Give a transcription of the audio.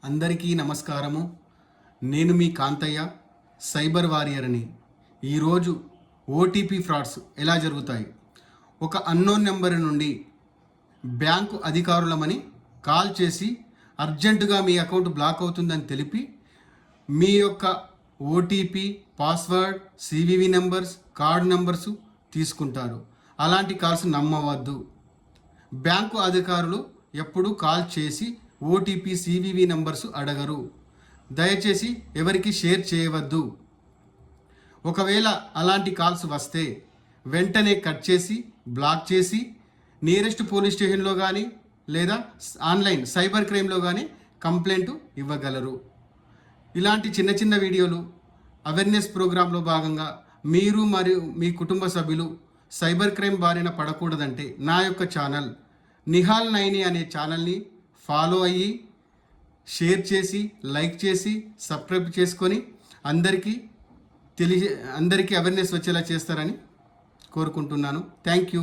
అందరికీ నమస్కారము. నేను మీ కాంతయ్య, సైబర్ వారియర్ని. ఈరోజు ఓటీపీ ఫ్రాడ్స్ ఎలా జరుగుతాయి? ఒక అన్నోన్ నెంబర్ నుండి బ్యాంకు అధికారులమని కాల్ చేసి అర్జెంటుగా మీ అకౌంట్ బ్లాక్ అవుతుందని తెలిపి మీ యొక్క OTP, password, CVV numbers, card numbers తీసుకుంటారు. అలాంటి కాల్స్ నమ్మవద్దు. బ్యాంకు అధికారులు ఎప్పుడూ కాల్ చేసి ఓటీపీ, సివివి నంబర్స్ అడగరు. దయచేసి ఎవరికి షేర్ చేయవద్దు. ఒకవేళ అలాంటి కాల్స్ వస్తే వెంటనే కట్ చేసి బ్లాక్ చేసి నియరెస్ట్ పోలీస్ స్టేషన్లో కానీ లేదా ఆన్లైన్ సైబర్ క్రైమ్లో కానీ కంప్లైంట్ ఇవ్వగలరు. ఇలాంటి చిన్న చిన్న వీడియోలు అవేర్నెస్ ప్రోగ్రాంలో భాగంగా మీరు మరియు మీ కుటుంబ సభ్యులు సైబర్ క్రైమ్ బారిన పడకూడదంటే నా యొక్క ఛానల్ నిహాల్ నైని అనే ఛానల్ని ఫాలో అయ్యి షేర్ చేసి లైక్ చేసి సబ్స్క్రైబ్ చేసుకొని అందరికీ అవేర్నెస్ వచ్చేలా చేస్తారని కోరుకుంటున్నాను. Thank you.